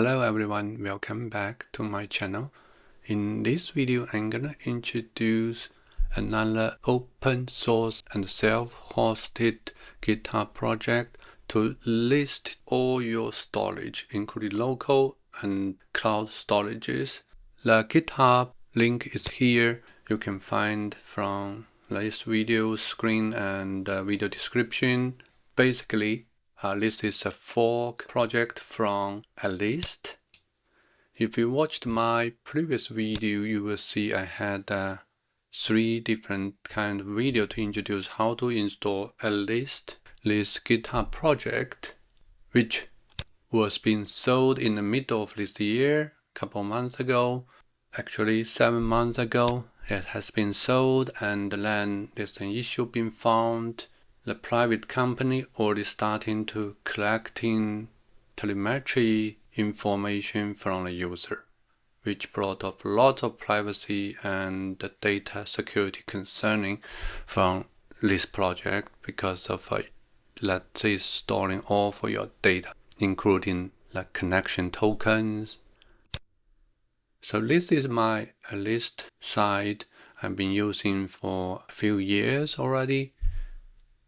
Hello everyone, welcome back to my channel. In this video, I'm gonna introduce another open source and self-hosted GitHub project to list all your storage, including local and cloud storages. The GitHub link is here. You can find from this video screen and video description. Basically, this is a fork project from OpenList. If you watched my previous video, you will see I had 3 different kind of video to introduce how to install OpenList, this GitHub project, which was being sold in the middle of this year, a couple months ago, actually 7 months ago. It has been sold, and then there's an issue being found. The private company already starting to collecting telemetry information from the user, which brought up a lot of privacy and data security concerning from this project because of let's say storing all of your data, including the connection tokens. So this is my list site I've been using for a few years already.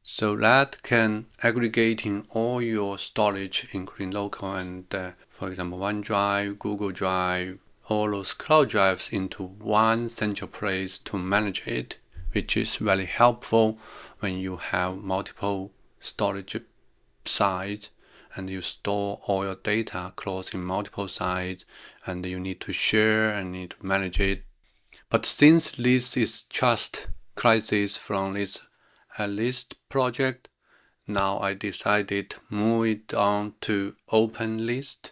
So that can aggregating all your storage, including local and, for example, OneDrive, Google Drive, all those cloud drives into one central place to manage it, which is very helpful when you have multiple storage sites and you store all your data across in multiple sites and you need to share and need to manage it. But since this is just crisis from this OpenList project, now I decided to move it on to OpenList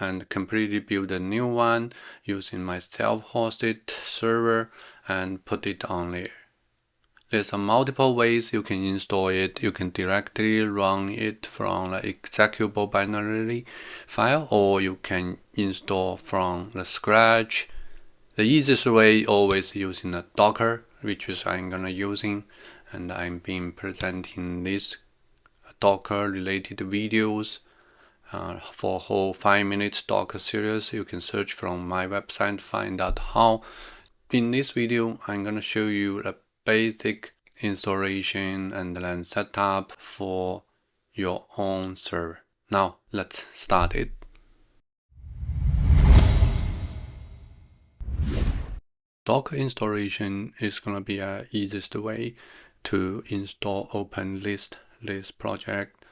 and completely build a new one using my self-hosted server and put it on there. There's multiple ways you can install it. You can directly run it from the executable binary file, or you can install from the scratch. The easiest way always using a Docker, which is I'm gonna using, and I'm been presenting these Docker related videos for whole 5 minutes Docker series. You can search from my website to find out how. In this video, I'm gonna show you the basic installation and then setup for your own server. Now let's start it. Docker installation is going to be the easiest way to install OpenList, this project.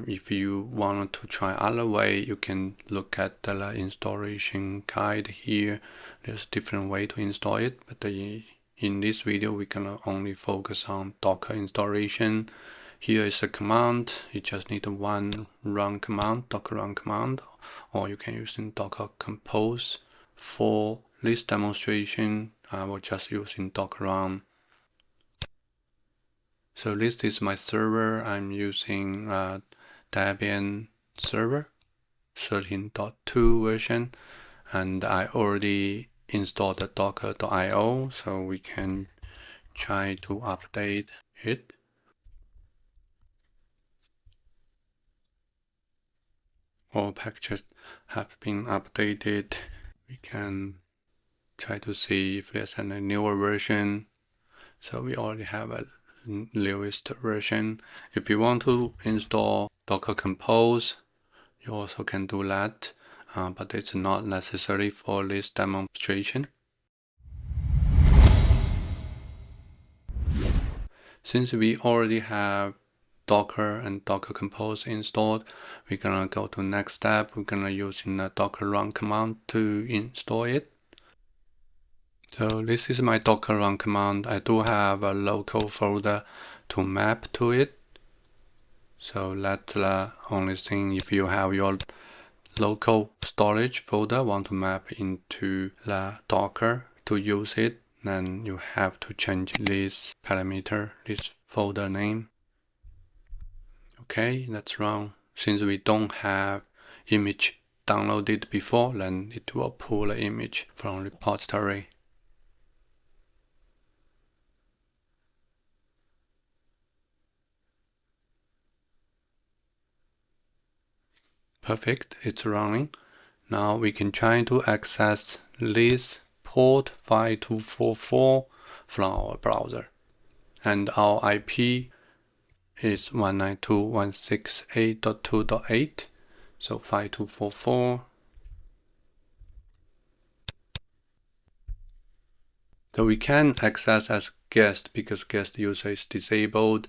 If you want to try other way, you can look at the installation guide here. There's a different way to install it, but in this video, we're going to only focus on Docker installation. Here is a command. You just need one run command, Docker run command, or you can use in Docker compose. For this demonstration, I will just use in Docker run. So this is my server. I'm using Debian server 13.2 version, and I already installed the docker.io, so we can try to update it. All packages have been updated. We can try to see if there's any newer version. So we already have a newest version. If you want to install Docker Compose, you also can do that, but it's not necessary for this demonstration. Since we already have Docker and Docker Compose installed, we're gonna go to next step. We're gonna use the Docker run command to install it. So this is my Docker run command. I do have a local folder to map to it. So that's the only thing. If you have your local storage folder, want to map into the Docker to use it, then you have to change this parameter, this folder name. Okay, that's wrong. Since we don't have image downloaded before, then it will pull the image from repository. Perfect, it's running. Now we can try to access this port 5244 from our browser. And our IP is 192.168.2.8. So 5244. So we can access as guest because guest user is disabled.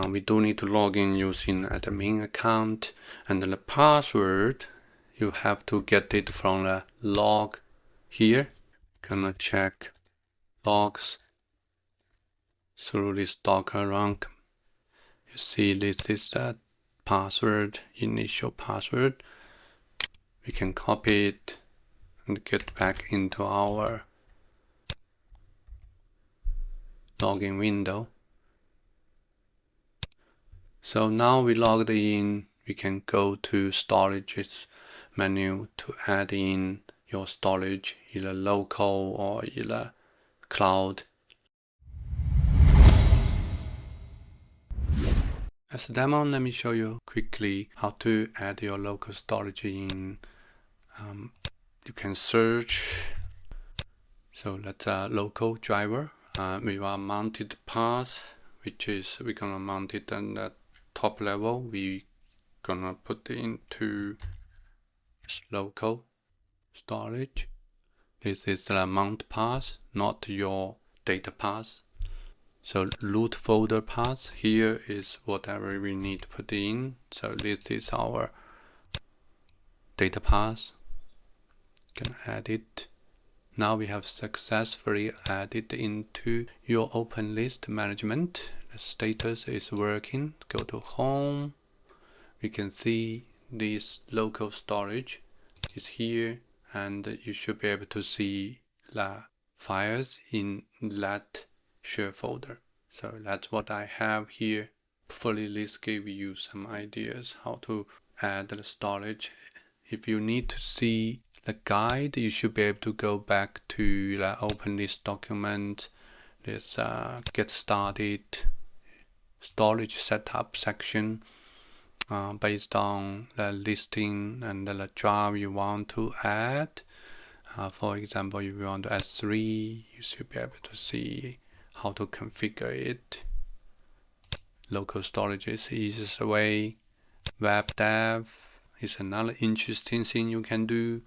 We do need to log in using the main account, and the password you have to get it from the log here. Gonna check logs through this Docker run. You see this is the password, initial password. We can copy it and get back into our login window. So now we logged in, we can go to storage menu to add in your storage, either local or either cloud. As a demo, let me show you quickly how to add your local storage in. You can search. So that's a local driver. We are mounted path, which is we're gonna mount it on the top level. We gonna put it into local storage. This is the mount path, not your data path. So root folder path here is whatever we need to put in. So this is our data path. Can add it. Now we have successfully added into your OpenList management. The status is working. Go to home. We can see this local storage is here, and you should be able to see the files in that share folder. So that's what I have here. Hopefully this gave you some ideas how to add the storage. If you need to see the guide, you should be able to go back to the OpenList document. This get started storage setup section. Based on the listing and the drive you want to add. For example, if you want to add 3, you should be able to see how to configure it. Local storage is the easiest way. Web dev is another interesting thing you can do.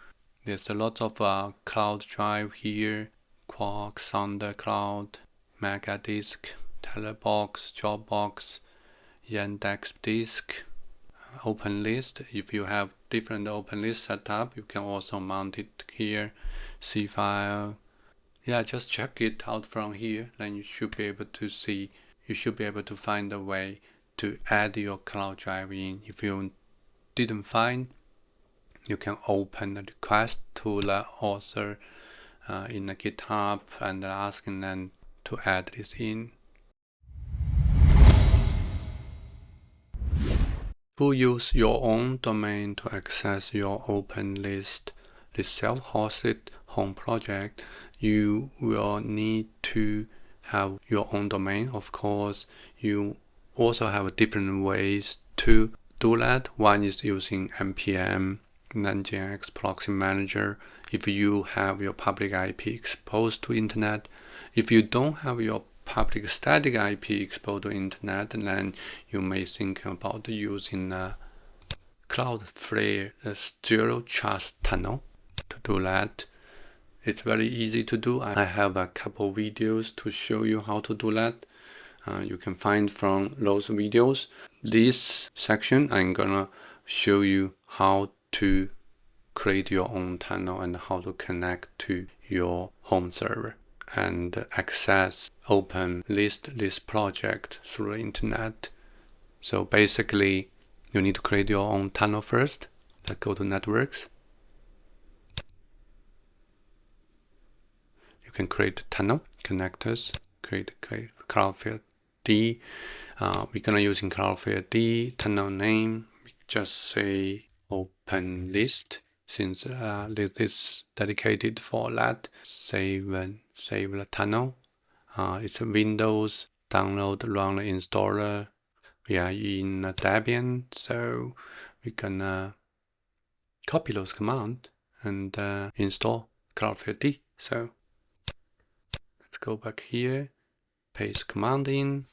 There's a lot of cloud drive here. Quark, SoundCloud, Megadisk, Telebox, Dropbox, Yandex Disk. OpenList. If you have different OpenList setup, you can also mount it here. C file. Yeah, just check it out from here. Then you should be able to see. You should be able to find a way to add your cloud drive in. If you didn't find, you can open the request to the author in the GitHub and asking them to add this in. To use your own domain to access your OpenList, this self-hosted home project, you will need to have your own domain. Of course, you also have different ways to do that. One is using npm, Nginx proxy manager. If you have your public IP exposed to internet, if you don't have your public static IP exposed to internet, then you may think about using Cloudflare zero trust tunnel to do that. It's very easy to do. I have a couple videos to show you how to do that. You can find from those videos. This section, I'm gonna show you how to create your own tunnel and how to connect to your home server and access OpenList this project through the internet. So basically, you need to create your own tunnel first. Let's go to networks. You can create tunnel connectors. Create Cloudflared D. We're gonna using Cloudflared D tunnel name. Just say OpenList. Since this is dedicated for that, save the tunnel. It's a Windows download, run the installer. We are in Debian, so we're gonna copy those commands and install Cloudflared. So let's go back here, paste command in.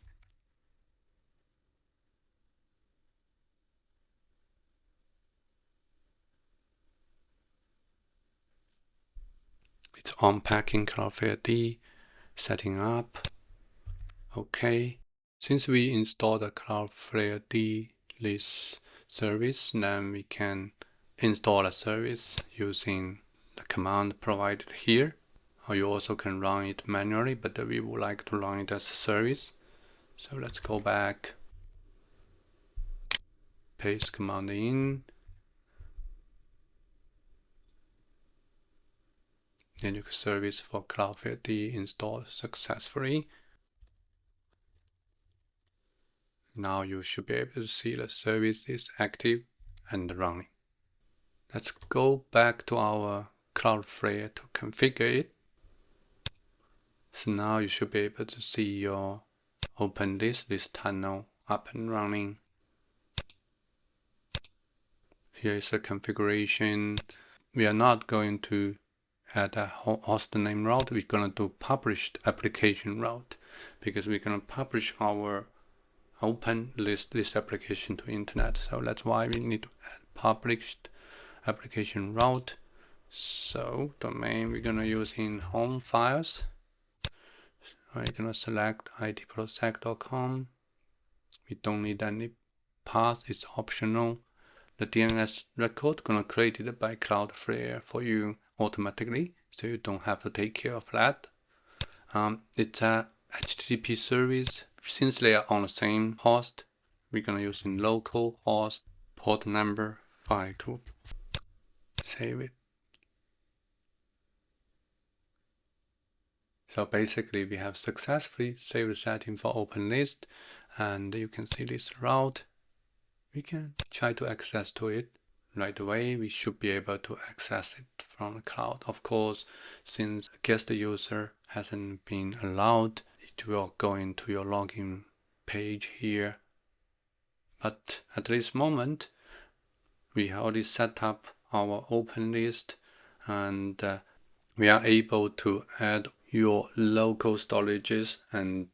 It's unpacking Cloudflared, setting up. Okay. Since we installed the Cloudflared list service, then we can install a service using the command provided here. Or you also can run it manually, but we would like to run it as a service. So let's go back, paste command in. Linux service for Cloudflared installed successfully. Now you should be able to see the service is active and running. Let's go back to our Cloudflared to configure it. So now you should be able to see your OpenList, this tunnel up and running. Here is the configuration. We are not going to add a hostname route. We're going to do published application route because we're going to publish our OpenList this application to internet. So that's why we need to add published application route. So domain we're going to use in home files. We're going to select itprosec.com. We don't need any path, it's optional. The DNS record going to create it by Cloudflare for you automatically, so you don't have to take care of that. It's a HTTP service. Since they are on the same host, we're going to use in local host port number 52. Save it. So basically we have successfully saved the setting for OpenList, and you can see this route. We can try to access to it right away. We should be able to access it from the cloud. Of course, since the guest user hasn't been allowed, it will go into your login page here. But at this moment, we already set up our OpenList, and we are able to add your local storages and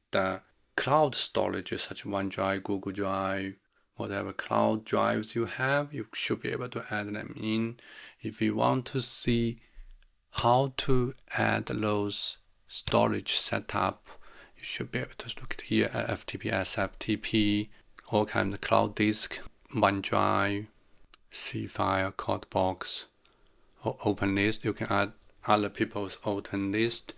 cloud storages such as OneDrive, Google Drive, whatever cloud drives you have, you should be able to add them in. If you want to see how to add those storage setup, you should be able to look at here at FTP, SFTP, all kinds of cloud disk, OneDrive, C-file, Codebox, or OpenList. You can add other people's OpenList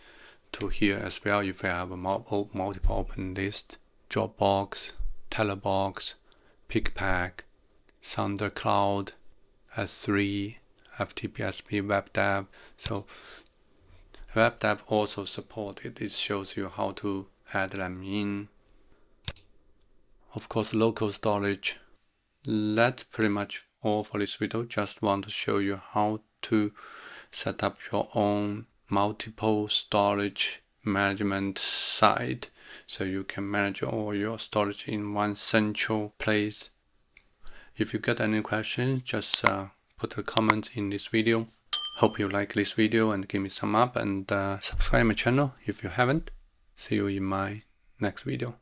to here as well if you have a multiple OpenList, Dropbox, Telebox, PickPack, SounderCloud, S3, FTP/SP, WebDAV. So WebDAV also supported. It shows you how to add them in. Of course, local storage. That's pretty much all for this video. Just want to show you how to set up your own multiple storage management site, so you can manage all your storage in one central place. If you got any questions, just put a comment in this video. Hope you like this video and give me some up, and subscribe my channel if you haven't. See you in my next video.